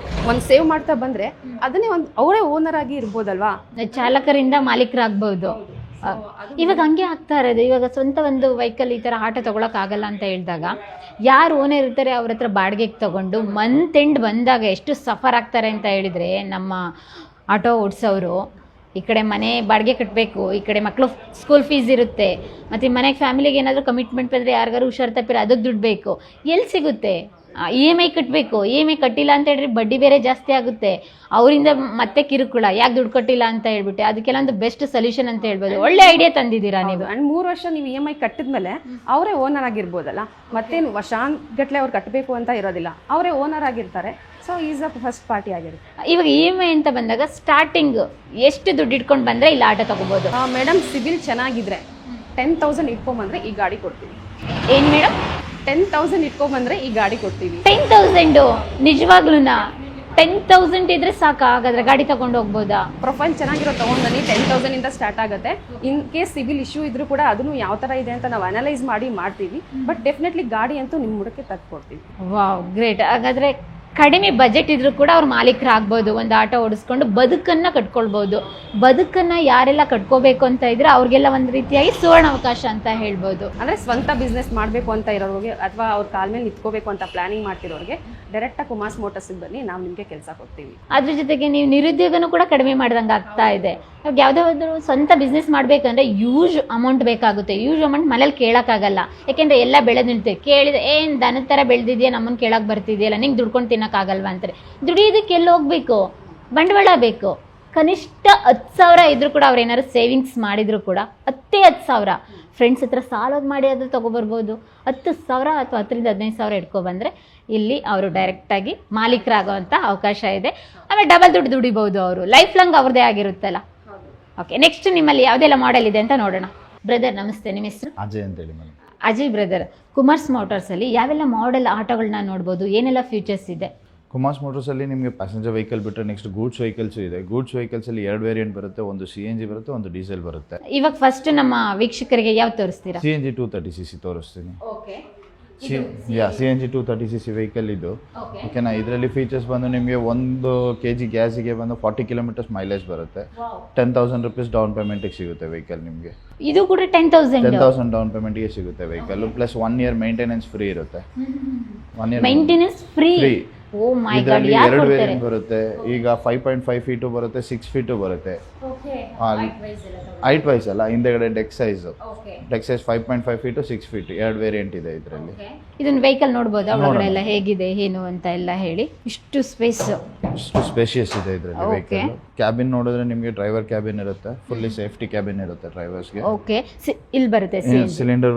ಒಂದು ಸೇವ್ ಮಾಡ್ತಾ ಬಂದರೆ ಅದನ್ನೇ ಒಂದು ಅವರೇ ಓನರ್ ಆಗಿ ಇರ್ಬೋದಲ್ವಾ, ಚಾಲಕರಿಂದ ಮಾಲೀಕರಾಗ್ಬೋದು. ಇವಾಗ ಹಂಗೆ ಆಗ್ತಾ ಇರೋದು. ಇವಾಗ ಸ್ವಂತ ಒಂದು ವೆಹಿಕಲ್ ಈ ಥರ ಆಟೋ ತೊಗೊಳಕ್ ಆಗಲ್ಲ ಅಂತ ಹೇಳಿದಾಗ ಯಾರು ಓನರ್ ಇರ್ತಾರೆ ಅವ್ರ ಹತ್ರ ಬಾಡಿಗೆಗೆ ತಗೊಂಡು ಮಂತ್ ಎಂಡ್ ಬಂದಾಗ ಎಷ್ಟು ಸಫರ್ ಆಗ್ತಾರೆ ಅಂತ ಹೇಳಿದರೆ, ನಮ್ಮ ಆಟೋ ಓಡಿಸೋರು ಈ ಕಡೆ ಮನೆ ಬಾಡಿಗೆ ಕಟ್ಟಬೇಕು, ಈ ಕಡೆ ಮಕ್ಕಳು ಸ್ಕೂಲ್ ಫೀಸ್ ಇರುತ್ತೆ, ಮತ್ತು ಮನೆಗೆ ಫ್ಯಾಮಿಲಿಗೆ ಏನಾದರೂ ಕಮಿಟ್ಮೆಂಟ್ ಬಂದರೆ ಯಾರಿಗಾರು ಹುಷಾರು ತಪ್ಪಿರ ಅದಕ್ಕೆ ದುಡ್ಡು ಬೇಕು, ಎಲ್ಲಿ ಸಿಗುತ್ತೆ? EMI ಕಟ್ಟಬೇಕು. EMI ಕಟ್ಟಿಲ್ಲ ಅಂತ ಹೇಳಿದ್ರೆ ಬಡ್ಡಿ ಬೇರೆ ಜಾಸ್ತಿ ಆಗುತ್ತೆ, ಅವರಿಂದ ಮತ್ತೆ ಕಿರುಕುಳ, ಯಾಕೆ ದುಡ್ಡು ಕಟ್ಟಿಲ್ಲ ಅಂತ ಹೇಳ್ಬಿಟ್ಟು. ಅದಕ್ಕೆಲ್ಲ ಒಂದು ಬೆಸ್ಟ್ ಸೊಲ್ಯೂಷನ್ ಅಂತ ಹೇಳ್ಬೋದು. ಒಳ್ಳೆ ಐಡಿಯಾ ತಂದಿದ್ದೀರಾ ನೀವು. ಅಂಡ್ 3 ವರ್ಷ ನೀವು EMI ಕಟ್ಟಿದ್ಮೇಲೆ ಅವರೇ ಓನರ್ ಆಗಿರ್ಬೋದಲ್ಲ, ಮತ್ತೇನು ವರ್ಷಾನ್ಗಟ್ಲೆ ಅವ್ರು ಕಟ್ಟಬೇಕು ಅಂತ ಇರೋದಿಲ್ಲ, ಅವರೇ ಓನರ್ ಆಗಿರ್ತಾರೆ. So is a first party ಆಗಿರುತ್ತೆ. ಇವಾಗ EMI ಅಂತ ಬಂದಾಗ ಸ್ಟಾರ್ಟಿಂಗ್ ಎಷ್ಟು ದುಡ್ಡು ಇಟ್ಕೊಂಡು ಬಂದರೆ ಇಲ್ಲಿ ಆಟೋ ತಗೋಬೋದು? ಮೇಡಮ್ ಸಿಬಿಲ್ ಚೆನ್ನಾಗಿದ್ರೆ 10,000 ಇಟ್ಕೊಂಬಂದ್ರೆ ಈ ಗಾಡಿ ಕೊಡ್ತೀವಿ. ಏನು ಮೇಡಮ್? 10,000 ಇಟ್ಕೊಂಬಂದ್ರೆ ಈ ಗಾಡಿ ಕೊಡ್ತೀವಿ. 10,000? ನಿಜವಾಗ್ಲೂನಾ? 10,000 ಇದ್ರೆ ಸಾಕ? ಹಾಗಾದ್ರೆ ಗಾಡಿ ತಗೊಂಡು ಹೋಗ್ಬೋದಾ? ಪ್ರೊಫೈಲ್ ಚೆನ್ನಾಗಿರೋ ತಗೊಂಡ್ಬನ್ನಿ. 10,000 ಇಂದ ಸ್ಟಾರ್ಟ್ ಆಗುತ್ತೆ. ಇನ್ ಕೇಸ್ ಸಿಬಿಲ್ ಇಶ್ಯೂ ಇದ್ರೂ ಕೂಡ ಅದನ್ನು ಯಾವ ಥರ ಇದೆ ಅಂತ ನಾವು ಅನಲೈಸ್ ಮಾಡಿ ಮಾಡ್ತೀವಿ. ಬಟ್ ಡೆಫಿನೆಟ್ಲಿ ಗಾಡಿ ಅಂತೂ ನಿಮ್ಮ ಮುಡಕ್ಕೆ ತಕ್ಕೊಡ್ತೀವಿ. Wow, great. ಹಾಗಾದ್ರೆ ಕಡಿಮೆ ಬಜೆಟ್ ಇದ್ರೂ ಕೂಡ ಅವ್ರು ಮಾಲೀಕರಾಗ್ಬೋದು, ಒಂದು ಆಟೋ ಓಡಿಸ್ಕೊಂಡು ಬದುಕನ್ನು ಕಟ್ಕೊಳ್ಬೋದು. ಬದುಕನ್ನು ಯಾರೆಲ್ಲ ಕಟ್ಕೋಬೇಕು ಅಂತ ಇದ್ರೆ ಅವ್ರಿಗೆಲ್ಲ ಒಂದು ರೀತಿಯಾಗಿ ಸುವರ್ಣ ಅವಕಾಶ ಅಂತ ಹೇಳ್ಬೋದು. ಅಂದರೆ ಸ್ವಂತ ಬಿಸ್ನೆಸ್ ಮಾಡಬೇಕು ಅಂತ ಇರೋರಿಗೆ ಅಥವಾ ಅವ್ರ ಕಾಲ ಮೇಲೆ ನಿಂತ್ಕೋಬೇಕು ಅಂತ ಪ್ಲಾನಿಂಗ್ ಮಾಡ್ತಿರೋರಿಗೆ ಡೈರೆಕ್ಟಾಗಿ ಕುಮಾಸ್ ಮೋಟರ್ಸ್ಗೆ ಬನ್ನಿ, ನಾವು ನಿಮಗೆ ಕೆಲಸ ಕೊಡ್ತೀವಿ. ಅದ್ರ ಜೊತೆಗೆ ನೀವು ನಿರುದ್ಯೋಗನೂ ಕೂಡ ಕಡಿಮೆ ಮಾಡ್ದಂಗೆ ಆಗ್ತಾ ಇದೆ. ಇವಾಗ ಯಾವುದಾದ್ರು ಸ್ವಂತ ಬಿಸ್ನೆಸ್ ಮಾಡಬೇಕಂದ್ರೆ ಯೂಜ್ ಅಮೌಂಟ್ ಬೇಕಾಗುತ್ತೆ. ಯೂಜ್ ಅಮೌಂಟ್ ಮನೇಲಿ ಕೇಳೋಕ್ಕಾಗಲ್ಲ, ಯಾಕೆಂದರೆ ಎಲ್ಲ ಬೆಳೆದು ನಿಲ್ತೇವೆ. ಕೇಳಿದ್ರೆ ಏನು ದನದ ಥರ ಬೆಳೆದಿದೆಯಾ, ನಮ್ಮನ್ನು ಕೇಳೋಕೆ ಬರ್ತಿದೆಯಲ್ಲ, ನಿಂಗೆ ದುಡ್ಕೊಂಡು ತಿನ್ನೋಕ್ಕಾಗಲ್ವಾ ಅಂತಾರೆ. ದುಡಿಯೋದಕ್ಕೆ ಎಲ್ಲಿ ಹೋಗ್ಬೇಕು? ಬಂಡವಾಳ ಬೇಕು, ಕನಿಷ್ಠ 10,000 ಇದ್ರೂ ಕೂಡ ಅವ್ರು ಏನಾದ್ರು ಸೇವಿಂಗ್ಸ್ ಮಾಡಿದ್ರು ಕೂಡ 10,000 ಫ್ರೆಂಡ್ಸ್ ಹತ್ರ ಸಾಲದ ಮಾಡಿ ಆದ್ರೂ ತಗೊಬರ್ಬೋದು. 10,000 ಅಥವಾ 10,000 to 15,000 ಇಟ್ಕೊಬಂದ್ರೆ ಇಲ್ಲಿ ಅವರು ಡೈರೆಕ್ಟಾಗಿ ಮಾಲೀಕರಾಗುವಂಥ ಅವಕಾಶ ಇದೆ. ಆಮೇಲೆ ಡಬಲ್ ದುಡ್ಡು ದುಡಿಬಹುದು, ಅವರು ಲೈಫ್ ಲಾಂಗ್ ಅವ್ರದ್ದೇ ಆಗಿರುತ್ತಲ್ಲ. ಓಕೆ, ನೆಕ್ಸ್ಟ್ ನಿಮ್ಮಲ್ಲಿ ಯಾವುದೆಲ್ಲ ಮಾಡೆಲ್ ಇದೆ ಅಂತ ನೋಡೋಣ. ಬ್ರದರ್ ನಮಸ್ತೆ, ನಿಮ್ಮ ಹೆಸರು? ಅಜಯ್ ಅಂತೇಳಿ ಮೇಡಮ್. ಅಜಯ್ ಬ್ರದರ್, ಕುಮಾರ್ಸ್ ಮೋಟಾರ್ಸಲ್ಲಿ ಯಾವೆಲ್ಲ ಮಾಡೆಲ್ ಆಟೋಗಳನ್ನ ನೋಡ್ಬೋದು, ಏನೆಲ್ಲ ಫೀಚರ್ಸ್ ಇದೆ? ಕುಮಾರ್ಸ್ ಮೋಟರ್ಸಲ್ಲಿ ನಿಮಗೆ ಪ್ಯಾಸೆಂಜರ್ ವೆಹಿಕಲ್ ಬಿಟ್ಟರೆ ನೆಕ್ಸ್ಟ್ ಗೂಡ್ಸ್ ವೆಹಿಕಲ್ಸು ಇದೆ. ಗೂಡ್ಸ್ ವೆಹಿಕಲ್ಸಲ್ಲಿ 2 ವೇರಿಯಂಟ್ ಬರುತ್ತೆ, ಒಂದು CNG ಬರುತ್ತೆ, ಒಂದು ಡೀಸೆಲ್ ಬರುತ್ತೆ. ಇವಾಗ ಫಸ್ಟ್ ನಮ್ಮ ವೀಕ್ಷಕರಿಗೆ ಯಾವ ತೋರಿಸ್ತೀರಾ? CNG 230cc ತೋರಿಸ್ತೀನಿ. CNG 230cc ವೆಹಿಕಲ್ ಇದು. ಓಕೆನಾ, ಇದರಲ್ಲಿ ಫೀಚರ್ಸ್ ಬಂದು ನಿಮಗೆ 1 kg ಗ್ಯಾಸಿಗೆ ಬಂದು 40 ಕಿಲೋಮೀಟರ್ಸ್ ಮೈಲೇಜ್ ಬರುತ್ತೆ. 10,000 rupees ಡೌನ್ ಪೇಮೆಂಟಿಗೆ ಸಿಗುತ್ತೆ ವೆಹಿಕಲ್ ನಿಮಗೆ. ಇದು ಕೂಡ 10,000 ಡೌನ್ ಪೇಮೆಂಟ್ಗೆ ಸಿಗುತ್ತೆ vehicle. Plus 1 year maintenance free ಇರುತ್ತೆ. 1 year ಮೇಂಟೆನೆನ್ಸ್ ಫ್ರೀ. ಓ ಮೈ ಗಾಡ್, ಇದರಲ್ಲಿ ಯಾರು 2 ಕೊಡ್ತಾರೆ? ವೇರಿಯಂಟ್ ಬರುತ್ತೆ. ಈಗ 5.5 feet ಬರುತ್ತೆ, 6 feet ಬರುತ್ತೆ. ಹೈಟ್ ವೈಸ್ ಅಲ್ಲ, ಹಿಂದೆಗಡೆ deck size 5.5 feet 6 feet 2 variant ಇದೆ ಇದರಲ್ಲಿ. ಇದನ್ನ ವೆಹಿಕಲ್ ನೋಡ್ಬೋದಾ ಒಳಗಡೆ ಎಲ್ಲ ಹೇಗಿದೆ ಏನು ಅಂತ ಎಲ್ಲ ಹೇಳಿ? ಇಷ್ಟು ಸ್ಪೇಸ್, ಇಷ್ಟು ಸ್ಪೇಷಿಯಸ್ ಇದೆ ಇದರಲ್ಲಿ ವೆಹಿಕಲ್. ಕ್ಯಾಬಿನ್ ನೋಡಿದ್ರೆ ನಿಮಗೆ ಡ್ರೈವರ್ ಕ್ಯಾಬಿನ್ ಇರುತ್ತೆ, ಫುಲ್ಲಿ ಸೇಫ್ಟಿ ಕ್ಯಾಬಿನ್ ಇರುತ್ತೆ ಡ್ರೈವರ್ಸ್ಗೆ. ಓಕೆ, ಇಲ್ಲಿ ಬರುತ್ತೆ ಸಿಲಿಂಡರ್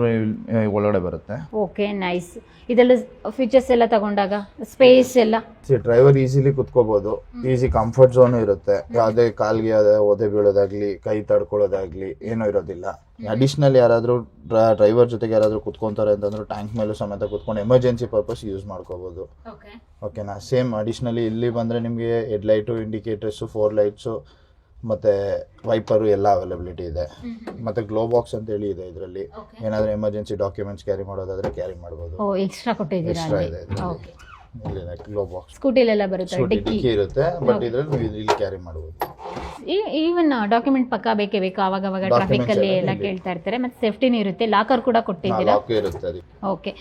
ಒಳಗಡೆ ಬರುತ್ತೆ. Okay, nice. ಇದೆಲ್ಲ ಫೀಚರ್ಸ್ ಎಲ್ಲ ತಗೊಂಡಾಗ ಸ್ಪೇಸ್ ಎಲ್ಲ ಡ್ರೈವರ್ ಈಸಿಲಿ ಕುತ್ಕೋಬಹುದು, ಈಸಿ ಕಂಫರ್ಟ್ ಝೋನ್ ಇರುತ್ತೆ. ಯಾವುದೇ ಕಾಲ್ಗೆ ಒದೆ ಬೀಳೋದಾಗ್ಲಿ, ಕೈ ತಡ್ಕೊಳ್ಳೋದಾಗ್ಲಿ ಏನೂ ಇರೋದಿಲ್ಲ. ಅಡಿಷನಲ್ ಯಾರಾದರೂ ಡ್ರೈವರ್ ಜೊತೆಗೆ ಯಾರಾದರೂ ಕುತ್ಕೊಂತಾರೆ ಅಂತಂದ್ರೆ ಟ್ಯಾಂಕ್ ಮೇಲೂ ಸಮೇತ ಕುತ್ಕೊಂಡು ಎಮರ್ಜೆನ್ಸಿ ಪರ್ಪಸ್ ಯೂಸ್ ಮಾಡ್ಕೋಬಹುದು. ಓಕೆನಾ, ಸೇಮ್ ಅಡಿಷನಲಿ ಇಲ್ಲಿ ಬಂದರೆ ನಿಮಗೆ ಹೆಡ್ಲೈಟು, ಇಂಡಿಕೇಟರ್ಸು, 4 ಲೈಟ್ಸು ಮತ್ತು ವೈಪರು ಎಲ್ಲ ಅವೈಲಬಿಲಿಟಿ ಇದೆ. ಮತ್ತು ಗ್ಲೋ ಬಾಕ್ಸ್ ಅಂತ ಹೇಳಿ ಇದೆ ಇದರಲ್ಲಿ. ಏನಾದರೂ ಎಮರ್ಜೆನ್ಸಿ ಡಾಕ್ಯುಮೆಂಟ್ಸ್ ಕ್ಯಾರಿ ಮಾಡೋದಾದ್ರೆ ಕ್ಯಾರಿ ಮಾಡ್ಬೋದು. ಎಕ್ಸ್ಟ್ರಾ ಕೊಟ್ಟಿದ್ದೀರಾ? ಎಕ್ಸ್ಟ್ರಾ ಇದೆ ಇಲ್ಲಿದೆ ಗ್ಲೋ ಬಾಕ್ಸ್. ಸ್ಕೂಟಿಲೆಲ್ಲ ಬರುತ್ತೆ, ಡಿಕ್ಕಿ ಇರುತ್ತೆ, ಬಟ್ ಇದರಲ್ಲಿ ಇಲ್ಲಿ ಕ್ಯಾರಿ ಮಾಡ್ಬೋದು. ಈವನ್ ಡಾಕ್ಯುಮೆಂಟ್ ಪಕ್ಕ ಬೇಕೇ ಬೇಕು, ಅವಾಗ ಟ್ರಾಫಿಕ್ ಅಲ್ಲಿ ಎಲ್ಲ ಕೇಳ್ತಾ ಇರ್ತಾರೆ. ಮತ್ತೆ ಸೇಫ್ಟಿನೂ ಇರುತ್ತೆ, ಲಾಕರ್ ಕೂಡ ಕೊಟ್ಟಿದ್ದೀರಾ? ಲಾಕ್ ಇರುತ್ತೆ ಅದಕ್ಕೆ. ಓಕೆ,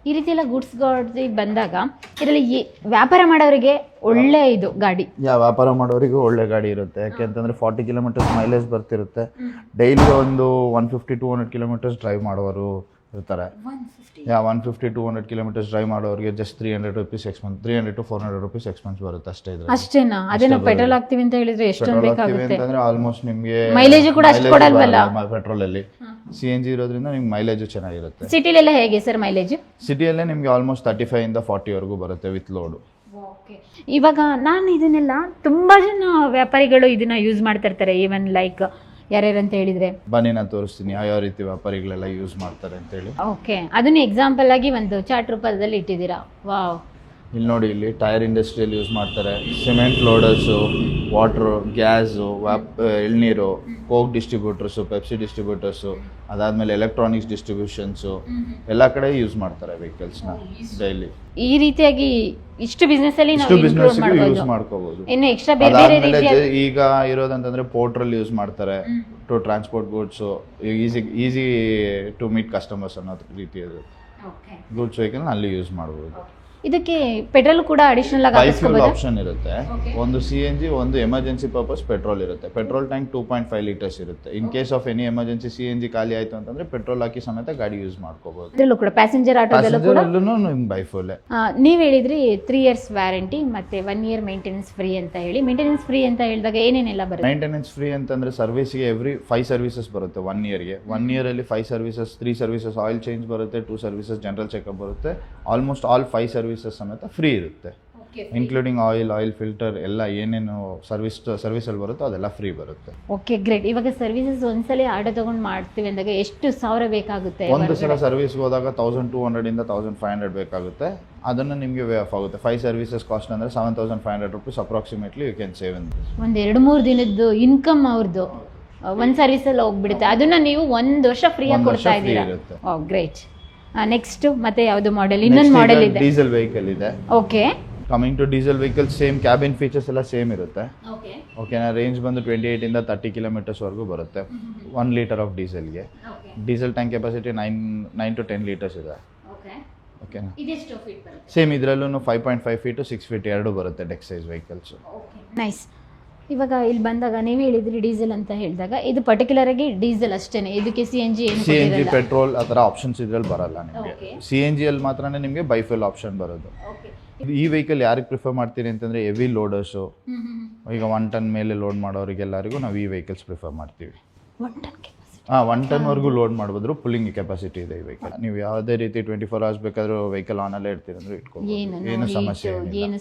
ಈ ರೀತಿ ಎಲ್ಲ ಗುಡ್ಸ್ ಗಾಡಿ ಬಂದಾಗ ಇದರಲ್ಲಿ ವ್ಯಾಪಾರ ಮಾಡೋರಿಗೆ ಒಳ್ಳೆ ಇದು ಗಾಡಿ. ವ್ಯಾಪಾರ ಮಾಡೋರಿಗೂ ಒಳ್ಳೆ ಗಾಡಿ ಇರುತ್ತೆ. ಯಾಕೆಂತಂದ್ರೆ 40 ಕಿಲೋಮೀಟರ್ಸ್ ಮೈಲೇಜ್ ಬರ್ತಿರುತ್ತೆ. ಡೈಲಿ ಒಂದು 150-200 ಕಿಲೋಮೀಟರ್ಸ್ ಡ್ರೈವ್ ಮಾಡೋರು ಇರ್ತಾರೆ. 150-200 ಕಿಲೋಮೀಟರ್ಸ್ ಡ್ರೈವ್ ಮಾಡೋರಿಗೆ just 300 rupees expense, 300 to 400 rupees expense ಬರುತ್ತೆ ಅಷ್ಟೇ. ಅಷ್ಟೇನಾ? ಅದೇ ನಾವು ಪೆಟ್ರೋಲ್ ಹಾಕ್ತಿವಿ ಅಂತ ಹೇಳಿದ್ರೆ ಎಷ್ಟೊಂದು ಬೇಕಾಗುತ್ತೆ ಅಂತಂದ್ರೆ ಆಲ್ಮೋಸ್ಟ್ ನಿಮಗೆ ಮೈಲೇಜ್ ಕೂಡ ಅಷ್ಟು ಕೊಡಲ್ವಲ್ಲ ಪೆಟ್ರೋಲ್ ಅಲ್ಲಿ. CNG ಇರೋದ್ರಿಂದ ನಿಮ್ಗೆ ಮೈಲೇಜ್ ಚೆನ್ನಾಗಿರುತ್ತೆ. ಸಿಟಿಲೆಲ್ಲ ಹೇಗೆ ಸರ್ ಮೈಲೇಜ್? ಸಿಟಿಯಲ್ಲೇ ನಿಮ್ಗೆ ಆಲ್ಮೋಸ್ಟ್ 35 ಇಂದ 40 ವರೆಗೂ ಬರುತ್ತೆ ವಿತ್ ಲೋಡ್. ಇವಾಗ ನಾನು ಇದನ್ನೆಲ್ಲ ತುಂಬಾ ಜನ ವ್ಯಾಪಾರಿಗಳು ಇದನ್ನ ಯೂಸ್ ಮಾಡ್ತಾ ಇರ್ತಾರೆ. ಈವನ್ ಲೈಕ್ ಯಾರ್ಯಾರಂತ ಹೇಳಿದ್ರೆ ಬನ್ನಿ ನಾನು ತೋರಿಸ್ತೀನಿ ಯಾವ ರೀತಿ ವ್ಯಾಪಾರಿಗಳೆಲ್ಲ ಯೂಸ್ ಮಾಡ್ತಾರೆ ಅಂತ ಹೇಳಿ. ಓಕೆ, ಅದನ್ನ ಎಕ್ಸಾಂಪಲ್ ಆಗಿ ಒಂದು ಚಾರ್ಟ್ ರೂಪದಲ್ಲಿ ಇಟ್ಟಿದ್ದೀರಾ. ವಾವ್, ಇಲ್ಲಿ ನೋಡಿ, ಇಲ್ಲಿ ಟೈರ್ ಇಂಡಸ್ಟ್ರಿಯಲ್ಲಿ ಯೂಸ್ ಮಾಡ್ತಾರೆ. ಸಿಮೆಂಟ್ ಲೋಡರ್ಸು, ವಾಟ್ರು, ಗ್ಯಾಸು, ಎಳ್ನೀರು, ಕೋಕ್ ಡಿಸ್ಟ್ರಿಬ್ಯೂಟರ್ಸು, ಪೆಪ್ಸಿ ಡಿಸ್ಟ್ರಿಬ್ಯೂಟರ್ಸು, ಅದಾದಮೇಲೆ ಎಲೆಕ್ಟ್ರಾನಿಕ್ಸ್ ಡಿಸ್ಟ್ರಿಬ್ಯೂಷನ್ಸು ಎಲ್ಲ ಕಡೆ ಯೂಸ್ ಮಾಡ್ತಾರೆ ವೆಹಿಕಲ್ಸ್ನ ಡೈಲಿ. ಈ ರೀತಿಯಾಗಿ ಇಷ್ಟು ಬಿಸ್ನೆಸ್ ಅಲ್ಲಿ ಇಷ್ಟು ಬಿಸ್ನೆಸ್ ಯೂಸ್ ಮಾಡ್ಕೋಬಹುದು. ಇನ್ನು ಎಕ್ಸ್ಟ್ರಾ ಬೇರೆ ಬೇರೆ ರೀತಿಯ ಈಗ ಇರೋದಂತಂದ್ರೆ ಪೋರ್ಟ್ರಲ್ಲಿ ಯೂಸ್ ಮಾಡ್ತಾರೆ to transport goods, easy to meet customers ಅನ್ನೋ ರೀತಿ ಅದು. ಗೂಡ್ಸ್ ವೆಹಿಕಲ್ ಅಲ್ಲಿ ಯೂಸ್ ಮಾಡಬಹುದು. ಇದಕ್ಕೆ ಪೆಟ್ರೋಲ್ ಕೂಡ ಅಡಿಷನಲ್ ಆಗಿ ಹಾಕಿಸ್ಕೋಬಹುದು. ಆಪ್ಷನ್ ಇರುತ್ತೆ. ಒಂದು CNG, ಒಂದು ಎಮರ್ಜೆನ್ಸಿ ಪರ್ಪಸ್ ಪೆಟ್ರೋಲ್ ಇರುತ್ತೆ. ಪೆಟ್ರೋಲ್ ಟ್ಯಾಂಕ್ 2.5 ಲೀಟರ್ಸ್ ಇರುತ್ತೆ. In case of any emergency CNG ಖಾಲಿ ಆಯ್ತು ಅಂತಂದ್ರೆ ಪೆಟ್ರೋಲ್ ಹಾಕಿ ಸಮೇತ ಗಾಡಿ ಯೂಸ್ ಮಾಡ್ಕೋಬಹುದು. ಅದರಲ್ಲೂ ಕೂಡ ಪ್ಯಾಸೆಂಜರ್ ಆಟೋದಲ್ಲೂ ಕೂಡ ನಿಮ್ಗೆ ಬೈ ಫುಲ್. ನೀವು ಹೇಳಿದ್ರಿ 3 years ವ್ಯಾರಂಟಿ ಮತ್ತೆ 1 year ಮೇಂಟೆನೆನ್ಸ್ ಫ್ರೀ ಅಂತ ಹೇಳಿ. ಮೇಂಟೆನೆನ್ಸ್ ಫ್ರೀ ಅಂತ ಹೇಳಿದಾಗ ಏನೇನೆಲ್ಲ ಬರುತ್ತೆ? ಮೇಂಟೆನೆನ್ಸ್ ಫ್ರೀ ಅಂತಂದ್ರೆ ಸರ್ವಿಸ್ಗೆ ಎವ್ರಿ 5 ಸರ್ವಿಸಸ್ ಬರುತ್ತೆ 1 yearಗೆ. 1 year ಅಲ್ಲಿ 5 ಸರ್ವಿಸಸ್, 3 ಸರ್ವಿಸಸ್ ಆಯಿಲ್ ಚೇಂಜ್ ಬರುತ್ತೆ, 2 ಸರ್ವಿಸಸ್ ಜನರಲ್ ಚೆಕಪ್ ಬರುತ್ತೆ. ಆಲ್ಮೋಸ್ಟ್ ಆಲ್ 5 ಸರ್ವಿಸಸ್ ಸಮೇತ ಫ್ರೀ ಇರುತ್ತೆ. ಇನ್ಕ್ಲೂಡಿಂಗ್ ಆಯಿಲ್ ಫಿಲ್ಟರ್ ಎಲ್ಲ ಏನೇನು ಸರ್ವಿಸಲ್ಲಿ ಬರುತ್ತೋ ಅದೆಲ್ಲ ಫ್ರೀ ಬರುತ್ತೆ. Okay, great. ಇವಾಗ ಸರ್ವಿಸಸ್ ಒಂದ್ಸಲ ಆರ್ಡರ್ ತಗೊಂಡು ಮಾಡ್ತೀವಿ ಅಂದಾಗ ಎಷ್ಟು ಸಾವಿರ ಬೇಕಾಗುತ್ತೆ? ಒಂದು ಸಲ ಸರ್ವಿಸ್ಗೆ ಹೋದಾಗ 1200 ಇಂದ 1500 ಬೇಕಾಗುತ್ತೆ. ಅದನ್ನು ನಿಮಗೆ ವೇ ಆಫ್ ಆಗುತ್ತೆ. 5 ಸರ್ವಿಸಸ್ ಕಾಸ್ಟ್ ಅಂದರೆ 7500 rupees approximately you can save in this. ಒಂದು 2-3 ದಿನದ್ದು ಇನ್ಕಮ್ ಅವ್ರದ್ದು ಒಂದು ಸರ್ವಿಸಲ್ಲಿ ಹೋಗ್ಬಿಡುತ್ತೆ. ಅದನ್ನ ನೀವು 1 ವರ್ಷ ಫ್ರೀಯಾಗಿ ಕೊಡ್ತಾ ಇದ್ದೀರಾ. ಓ ಗ್ರೇಟ್. ನೆಕ್ಸ್ಟ್ ಮತ್ತೆ ಯಾವುದು ಮಾಡೆಲ್? ಇನ್ನೊಂದು ಮಾಡೆಲ್ ಇದೆ, ಡೀಸೆಲ್ ವೆಹಿಕಲ್ ಇದೆ. Okay, coming to diesel vehicle, same cabin features ಎಲ್ಲ ಸೇಮ್ ಇರುತ್ತೆ. ಓಕೆನಾ, ರೇಂಜ್ ಬಂದು 28 ಇಂದ 30 ಕಿಲೋಮೀಟರ್ಸ್ ವರೆಗೂ ಬರುತ್ತೆ 1 ಲೀಟರ್ ಆಫ್ ಡೀಸೆಲ್ಗೆ. Diesel tank capacity 9 to 10 litres ಇದೆ. ಓಕೆನಾ, ಸೇಮ್ ಇದರಲ್ಲೂ 5.5 feet 6 feet ಎರಡು ಬರುತ್ತೆ ಡೆಕ್ ಸೈಜ್ ವೆಹಿಕಲ್ಸ್. ನೈಸ್. ಇವಾಗ ಇಲ್ಲಿ ಬಂದಾಗ ನೀವು ಹೇಳಿದ್ರಿ ಡೀಸೆಲ್ ಅಂತ ಹೇಳಿದಾಗ ಇದು ಪರ್ಟಿಕ್ಯುಲರ್ ಆಗಿ ಡೀಸೆಲ್ ಅಷ್ಟೇನೆ, ಇದಕ್ಕೆ CNG ಪೆಟ್ರೋಲ್ ಆ ಥರ ಆಪ್ಷನ್ಸ್ ಇದ್ರಲ್ಲಿ ಬರಲ್ಲ ನಿಮಗೆ. CNG ಅಲ್ಲಿ ಮಾತ್ರನೇ ನಿಮಗೆ ಬೈಫುಲ್ ಆಪ್ಷನ್ ಬರೋದು. ಈ ವೆಹಿಕಲ್ ಯಾರಿಗೆ ಪ್ರಿಫರ್ ಮಾಡ್ತೀನಿ ಅಂತಂದರೆ ಹೆವಿ ಲೋಡರ್ಸು, ಈಗ 1 ಟನ್ ಮೇಲೆ ಲೋಡ್ ಮಾಡೋರಿಗೆಲ್ಲರಿಗೂ ನಾವು ಈ ವೆಹಿಕಲ್ಸ್ ಪ್ರಿಫರ್ ಮಾಡ್ತೀವಿ. 1 ಟನ್ವರೆಗೂ ಲೋಡ್ ಮಾಡ್ಬೋದ್ರು. ಪುಲ್ಲಿಂಗ್ ಕೆಪಾಸಿಟಿ ಇದೆ ಈ ವೆಹಿಕಲ್. ನೀವು ಯಾವುದೇ ರೀತಿ 24 hours ಬೇಕಾದ್ರೂ ವೆಹಿಕಲ್ ಆನಲ್ಲೇ ಇರ್ತೀರಿ ಅಂದ್ರೆ ಇಟ್ಕೋಬಹುದು. ಏನು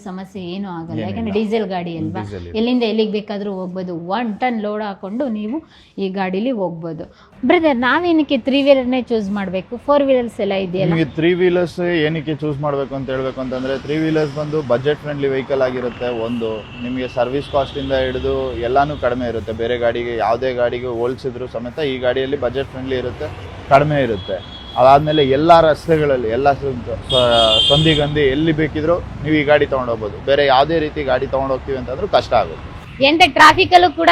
ಸಮಸ್ಯೆ ಏನು ಆಗಲ್ಲ, ಯಾಕಂದ್ರೆ ಡೀಸೆಲ್ ಗಾಡಿ ಅಲ್ವಾ, ಎಲ್ಲಿಂದ ಎಲ್ಲಿಗೆ ಬೇಕಾದ್ರೂ ಹೋಗ್ಬೋದು. 1 ಟನ್ ಲೋಡ್ ಹಾಕೊಂಡು ನೀವು ಈ ಗಾಡಿಲಿ ಹೋಗ್ಬೋದು. ಬ್ರದರ್, ನಾವೇನಕ್ಕೆ 3 ವೀಲರ್ನೇ ಚೂಸ್ ಮಾಡಬೇಕು? 4 ವೀಲರ್ಸ್ ಎಲ್ಲ ಇದೆಯಲ್ಲ. ನಿಮಗೆ 3 ವೀಲರ್ಸ್ ಏನಕ್ಕೆ ಚೂಸ್ ಮಾಡಬೇಕು ಅಂತ ಹೇಳ್ಬೇಕು ಅಂತಂದ್ರೆ 3 ವೀಲರ್ಸ್ ಬಂದು ಬಜೆಟ್ ಫ್ರೆಂಡ್ಲಿ ವೆಹಿಕಲ್ ಆಗಿರುತ್ತೆ. ಒಂದು ನಿಮಗೆ ಸರ್ವಿಸ್ ಕಾಸ್ಟ್ ಇಂದ ಹಿಡಿದು ಎಲ್ಲಾನು ಕಡಿಮೆ ಇರುತ್ತೆ. ಬೇರೆ ಗಾಡಿಗೆ ಯಾವುದೇ ಗಾಡಿಗೆ ಹೋಲಿಸಿದ್ರು ಸಮೇತ ಈ ಗಾಡಿಯಲ್ಲಿ ಬಜೆಟ್ ಫ್ರೆಂಡ್ಲಿ ಇರುತ್ತೆ, ಕಡಿಮೆ ಇರುತ್ತೆ. ಅದಾದ್ಮೇಲೆ ಎಲ್ಲ ರಸ್ತೆಗಳಲ್ಲಿ ಎಲ್ಲ ಸಂದಿಗಂದಿ ಎಲ್ಲಿ ಬೇಕಿದ್ರು ನೀವು ಈ ಗಾಡಿ ತಗೊಂಡೋಗ್ಬೋದು. ಬೇರೆ ಯಾವುದೇ ರೀತಿ ಗಾಡಿ ತಗೊಂಡೋಗ್ತೀವಿ ಅಂತಂದ್ರೂ ಕಷ್ಟ ಆಗುತ್ತೆ. ಎಂತ ಟ್ರಾಫಿಕ್ ಅಲ್ಲೂ ಕೂಡ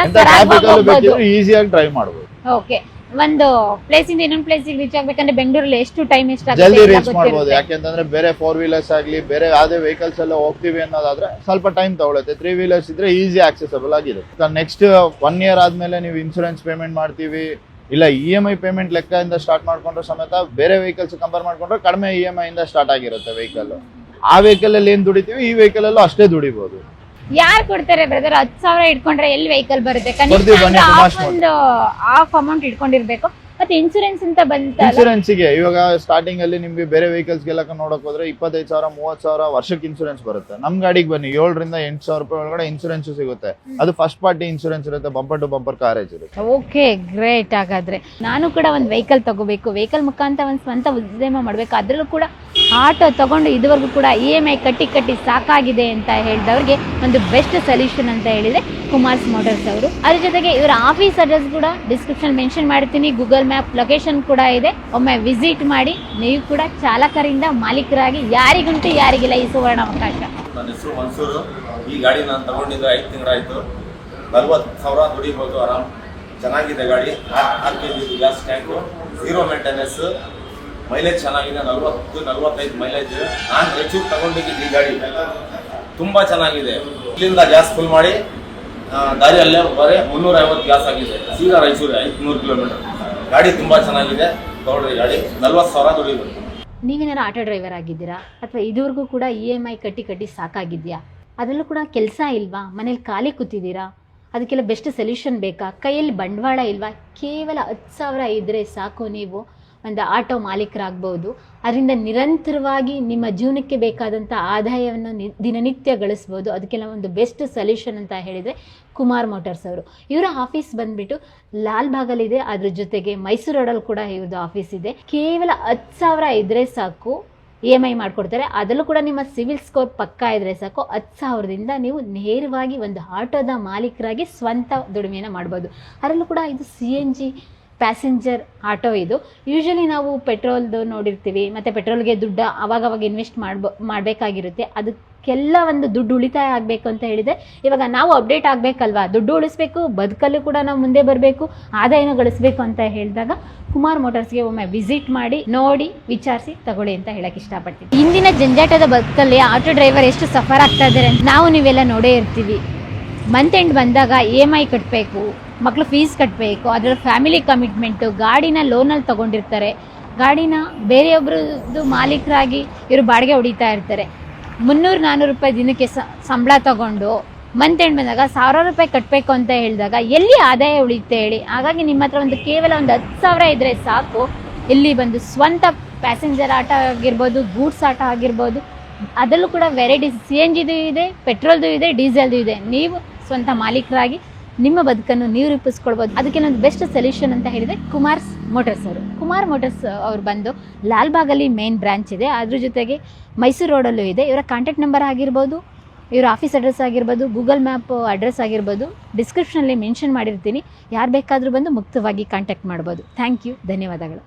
ಈಸಿಯಾಗಿ ಡ್ರೈವ್ ಮಾಡಬಹುದು. ಓಕೆ, ಒಂದು ಪ್ಲೇಸ್ ಇಂದ ಇನ್ನೊಂದು ಪ್ಲೇಸ್ ರೀಚ್ ಆಗ್ಬೇಕಂದ್ರೆ ಬೆಂಗಳೂರಲ್ಲಿ ಎಷ್ಟು ಟೈಮ್ ಜಲ್ದಿ ರೀಚ್ ಮಾಡಬಹುದು. ಯಾಕೆಂತಂದ್ರೆ ಬೇರೆ 4 ವೀಲರ್ಸ್ ಆಗ್ಲಿ ಬೇರೆ ಯಾವುದೇ ವೆಹಿಕಲ್ಸ್ ಎಲ್ಲ ಹೋಗ್ತೀವಿ ಅನ್ನೋದಾದ್ರೆ ಸ್ವಲ್ಪ ಟೈಮ್ ತಗೊಳುತ್ತೆ. 3 ವೀಲರ್ಸ್ ಇದ್ರೆ ಈಸಿ ಆಕ್ಸೆಸಬಲ್ ಆಗಿರುತ್ತೆ. ನೆಕ್ಸ್ಟ್ 1 ಇಯರ್ ಆದ್ಮೇಲೆ ನೀವು ಇನ್ಸೂರೆನ್ಸ್ ಪೇಮೆಂಟ್ ಮಾಡ್ತೀವಿ, ಇಲ್ಲ EMI ಪೇಮೆಂಟ್ ಲೆಕ್ಕದಿಂದ ಸ್ಟಾರ್ಟ್ ಮಾಡ್ಕೊಂಡ್ರೆ ಸಮೇತ ಬೇರೆ ವೆಹಿಕಲ್ಸ್ ಕಂಪೇರ್ ಮಾಡ್ಕೊಂಡ್ರೆ ಕಡಿಮೆ EMI ಇಂದ ಸ್ಟಾರ್ಟ್ ಆಗಿರುತ್ತೆ ವೆಹಿಕಲ್. ಆ ವೆಹಿಕಲ್ ಅಲ್ಲಿ ಏನ್ ದುಡಿತೀವಿ ಈ ವೆಹಿಕಲ್ ಅಲ್ಲೂ ಅಷ್ಟೇ ದುಡಿಬಹುದು. ಯಾರು ಕೊಡ್ತಾರೆ ಬ್ರದರ್? 10,000 ಇಟ್ಕೊಂಡ್ರೆ ಎಲ್ಲಿ ವೆಹಿಕಲ್ ಬರುತ್ತೆ? ಒಂದು ಹಾಫ್ ಅಮೌಂಟ್ ಇಟ್ಕೊಂಡಿರ್ಬೇಕು. ಮತ್ತೆ ಇನ್ಸೂರೆನ್ಸ್ ಅಂತ ಬಂತ, ಇನ್ಸೂರೆನ್ಸ್ಗೆ ಇವಾಗ ಸ್ಟಾರ್ಟಿಂಗ್ ಅಲ್ಲಿ ನಿಮ್ಗೆ ಬೇರೆ ವೆಹಿಕಲ್ಸ್ ಗೆಲ್ಲ ನೋಡಕ್ ಹೋದ್ರೆ 25,000 30,000 ವರ್ಷಕ್ಕೆ ಇನ್ಸೂರೆನ್ಸ್ ಬರುತ್ತೆ. ನಮ್ ಗಾಡಿಗೆ ಬನ್ನಿ 7,000 ರಿಂದ 8,000 ರೂಪಾಯಿ ಒಳಗಡೆ ಇನ್ಸೂರೆನ್ಸ್ ಸಿಗುತ್ತೆ. ಅದು ಫಸ್ಟ್ ಪಾರ್ಟಿ ಇನ್ಸೂರೆನ್ಸ್ ಇರುತ್ತೆ, ಬಂಪರ್ ಟು ಬಂಪರ್ ಕಾರೇಜ್ ಇರುತ್ತೆ. Okay, great. ಹಾಗಾದ್ರೆ ನಾನು ಕೂಡ ಒಂದು ವೆಹಿಕಲ್ ತಗೋಬೇಕು, ವೆಹಿಕಲ್ ಮುಖಾಂತರ ಒಂದು ಸ್ವಂತ ಉದ್ಯಮ ಮಾಡ್ಬೇಕು, ಅದ್ರಲ್ಲೂ ಕೂಡ ಆಟೋ ತಗೊಂಡು ಇದುವರೆಗೂ ಕೂಡ EMI ಕಟ್ಟಿ ಸಾಕಾಗಿದೆ ಅಂತ ಹೇಳಿದವ್ರಿಗೆ ಒಂದು ಬೆಸ್ಟ್ ಸೊಲ್ಯೂಷನ್ ಅಂತ ಹೇಳಿದ್ರೆ ಕುಮಾರ್ಸ್ ಮೋಟರ್ಸ್ ಅವರು. ಅದ್ರ ಜೊತೆಗೆ ಇವರ ಆಫೀಸ್ ಅಡ್ರೆಸ್ ಕೂಡ ಡಿಸ್ಕ್ರಿಪ್ಷನ್ ಮೆನ್ಷನ್ ಮಾಡ್ತೀನಿ, ಗೂಗಲ್ ಮ್ಯಾಪ್ ಲೊಕೇಶನ್ ಕೂಡ ಇದೆ. ಒಮ್ಮೆ ವಿಸಿಟ್ ಮಾಡಿ ನೀವು ಕೂಡ ಚಾಲಕರಿಂದ ಮಾಲೀಕರಾಗಿ ಯಾರಿಗುಂಟು ಯಾರಿಗಿಲ್ಲ ಈ ಸುವರ್ಣ ಅವಕಾಶ. ನನ್ನ ಹೆಸರು ಮನ್ಸೂರು. ಈ ಗಾಡಿ ನಾನು ತಗೊಂಡಿದ್ದು 5 ತಿಂಗಳಾಯ್ತು. 40,000 ದುಡಿಬೋದು ಆರಾಮ್. ಚೆನ್ನಾಗಿದೆ ಗಾಡಿ. 6 kg gas tank, 0 maintenance, mileage ಚೆನ್ನಾಗಿದೆ, 40-45 ಮೈಲೇಜ್. ನಾನು ರಾಯಚೂರು ತಗೊಂಡಿದ್ದು ಈ ಗಾಡಿ ತುಂಬಾ ಚೆನ್ನಾಗಿದೆ. ಇಲ್ಲಿಂದ ಗ್ಯಾಸ್ ಫುಲ್ ಮಾಡಿ ದಾರಿಯಲ್ಲೇ ಬರೀ 350 ಗ್ಯಾಸ್ ಆಗಿದೆ. ಸೀದಾ ರಾಯಚೂರು 500 ಕಿಲೋಮೀಟರ್. ಗಾಡಿ ತುಂಬಾ ಚೆನ್ನಾಗಿದೆ, ತಗೊಳ್ರಿ ಗಾಡಿ. 40,000 ದುಡಿಬೋದು. ನೀವೇನಾರು ಆಟೋ ಡ್ರೈವರ್ ಆಗಿದ್ದೀರಾ ಅಥವಾ ಇದುವರೆಗೂ ಕೂಡ EMI ಕಟ್ಟಿ ಸಾಕಾಗಿದ್ಯಾ? ಅದರಲ್ಲೂ ಕೂಡ ಕೆಲಸ ಇಲ್ವಾ? ಮನೇಲಿ ಖಾಲಿ ಕೂತಿದ್ದೀರಾ? ಅದಕ್ಕೆಲ್ಲ ಬೆಸ್ಟ್ ಸೊಲ್ಯೂಷನ್ ಬೇಕಾ? ಕೈಯಲ್ಲಿ ಬಂಡವಾಳ ಇಲ್ವಾ? ಕೇವಲ 10,000 ಇದ್ದರೆ ಸಾಕು, ನೀವು ಒಂದು ಆಟೋ ಮಾಲೀಕರಾಗ್ಬೋದು. ಅದರಿಂದ ನಿರಂತರವಾಗಿ ನಿಮ್ಮ ಜೀವನಕ್ಕೆ ಬೇಕಾದಂಥ ಆದಾಯವನ್ನು ದಿನನಿತ್ಯ ಗಳಿಸ್ಬೋದು. ಅದಕ್ಕೆಲ್ಲ ಒಂದು ಬೆಸ್ಟ್ ಸೊಲ್ಯೂಷನ್ ಅಂತ ಹೇಳಿದರೆ ಕುಮಾರ್ ಮೋಟರ್ಸ್ ಅವರು. ಇವರ ಆಫೀಸ್ ಬಂದುಬಿಟ್ಟು ಲಾಲ್ಬಾಗಲ್ಲಿದೆ, ಅದ್ರ ಜೊತೆಗೆ ಮೈಸೂರು ರೋಡಲ್ಲಿ ಕೂಡ ಇವ್ರದ್ದು ಆಫೀಸ್ ಇದೆ. ಕೇವಲ 10,000 ಇದ್ದರೆ ಸಾಕು, EMI ಮಾಡಿಕೊಡ್ತಾರೆ. ಅದರಲ್ಲೂ ಕೂಡ ನಿಮ್ಮ ಸಿವಿಲ್ ಸ್ಕೋರ್ ಪಕ್ಕಾ ಇದ್ದರೆ ಸಾಕು, 10,000ದಿಂದ ನೀವು ನೇರವಾಗಿ ಒಂದು ಆಟೋದ ಮಾಲೀಕರಾಗಿ ಸ್ವಂತ ದುಡಿಮೆಯನ್ನು ಮಾಡ್ಬೋದು. ಅದರಲ್ಲೂ ಕೂಡ ಇದು CNG ಪ್ಯಾಸೆಂಜರ್ ಆಟೋ. ಇದು ಯೂಶಲಿ ನಾವು ಪೆಟ್ರೋಲ್ದು ನೋಡಿರ್ತೀವಿ, ಮತ್ತು ಪೆಟ್ರೋಲ್ಗೆ ದುಡ್ಡು ಅವಾಗವಾಗ ಇನ್ವೆಸ್ಟ್ ಮಾಡಬೇಕಾಗಿರುತ್ತೆ. ಅದಕ್ಕೆಲ್ಲ ಒಂದು ದುಡ್ಡು ಉಳಿತಾಯ ಆಗಬೇಕು ಅಂತ ಹೇಳಿದರೆ ಇವಾಗ ನಾವು ಅಪ್ಡೇಟ್ ಆಗಬೇಕಲ್ವಾ, ದುಡ್ಡು ಉಳಿಸ್ಬೇಕು, ಬದುಕಲ್ಲೂ ಕೂಡ ನಾವು ಮುಂದೆ ಬರಬೇಕು, ಆದಾಯನೂ ಗಳಿಸ್ಬೇಕು ಅಂತ ಹೇಳಿದಾಗ ಕುಮಾರ್ ಮೋಟರ್ಸ್ಗೆ ಒಮ್ಮೆ ವಿಸಿಟ್ ಮಾಡಿ, ನೋಡಿ, ವಿಚಾರಿಸಿ ತಗೊಳ್ಳಿ ಅಂತ ಹೇಳಕ್ಕೆ ಇಷ್ಟಪಡ್ತೀನಿ. ಇಂದಿನ ಜಂಜಾಟದ ಬದುಕಲ್ಲಿ ಆಟೋ ಡ್ರೈವರ್ ಎಷ್ಟು ಸಫರ್ ಆಗ್ತಾ ಇದ್ದಾರೆ ನಾವು ನೀವೆಲ್ಲ ನೋಡೇ ಇರ್ತೀವಿ. ಮಂತ್ ಎಂಡ್ ಬಂದಾಗ EMI ಕಟ್ಟಬೇಕು, ಮಕ್ಕಳು ಫೀಸ್ ಕಟ್ಟಬೇಕು, ಅದರ ಫ್ಯಾಮಿಲಿ ಕಮಿಟ್ಮೆಂಟು, ಗಾಡಿನ ಲೋನಲ್ಲಿ ತೊಗೊಂಡಿರ್ತಾರೆ, ಗಾಡಿನ ಬೇರೆಯೊಬ್ಬರದ್ದು ಮಾಲೀಕರಾಗಿ ಇವರು ಬಾಡಿಗೆ ಹೊಡಿತಾ ಇರ್ತಾರೆ. 300-400 ರೂಪಾಯಿ ದಿನಕ್ಕೆ ಸಂಬಳ ತಗೊಂಡು ಮಂತ್ ಎಂಡ್ ಬಂದಾಗ 1,000 ರೂಪಾಯಿ ಕಟ್ಟಬೇಕು ಅಂತ ಹೇಳಿದಾಗ ಎಲ್ಲಿ ಆದಾಯ ಉಳಿಯುತ್ತೆ ಹೇಳಿ? ಹಾಗಾಗಿ ನಿಮ್ಮ ಹತ್ರ ಒಂದು ಕೇವಲ ಒಂದು 10,000 ಇದ್ದರೆ ಸಾಕು, ಇಲ್ಲಿ ಬಂದು ಸ್ವಂತ ಪ್ಯಾಸೆಂಜರ್ ಆಟೋ ಆಗಿರ್ಬೋದು, ಗೂಡ್ಸ್ ಆಟೋ ಆಗಿರ್ಬೋದು, ಅದರಲ್ಲೂ ಕೂಡ ವೆರೈಟೀಸ್ CNGದು ಇದೆ, ಪೆಟ್ರೋಲ್ದು ಇದೆ, ಡೀಸೆಲ್ದು ಇದೆ. ನೀವು ಸ್ವಂತ ಮಾಲೀಕರಾಗಿ ನಿಮ್ಮ ಬದುಕನ್ನು ನೀವು ರೂಪಿಸ್ಕೊಳ್ಬೋದು. ಅದಕ್ಕೆ ಒಂದು ಬೆಸ್ಟ್ ಸೊಲ್ಯೂಷನ್ ಅಂತ ಹೇಳಿದರೆ ಕುಮಾರ್ಸ್ ಮೋಟರ್ಸ್ ಅವರು. ಕುಮಾರ್ ಮೋಟರ್ಸ್ ಅವ್ರು ಬಂದು ಲಾಲ್ಬಾಗಲ್ಲಿ ಮೇನ್ ಬ್ರಾಂಚ್ ಇದೆ, ಅದ್ರ ಜೊತೆಗೆ ಮೈಸೂರು ರೋಡಲ್ಲೂ ಇದೆ. ಇವರ ಕಾಂಟ್ಯಾಕ್ಟ್ ನಂಬರ್ ಆಗಿರ್ಬೋದು, ಇವರ ಆಫೀಸ್ ಅಡ್ರೆಸ್ ಆಗಿರ್ಬೋದು, ಗೂಗಲ್ ಮ್ಯಾಪ್ ಅಡ್ರೆಸ್ ಆಗಿರ್ಬೋದು, ಡಿಸ್ಕ್ರಿಪ್ಷನಲ್ಲಿ ಮೆನ್ಷನ್ ಮಾಡಿರ್ತೀನಿ. ಯಾರು ಬೇಕಾದರೂ ಬಂದು ಮುಕ್ತವಾಗಿ ಕಾಂಟ್ಯಾಕ್ಟ್ ಮಾಡ್ಬೋದು. ಥ್ಯಾಂಕ್ ಯು, ಧನ್ಯವಾದಗಳು.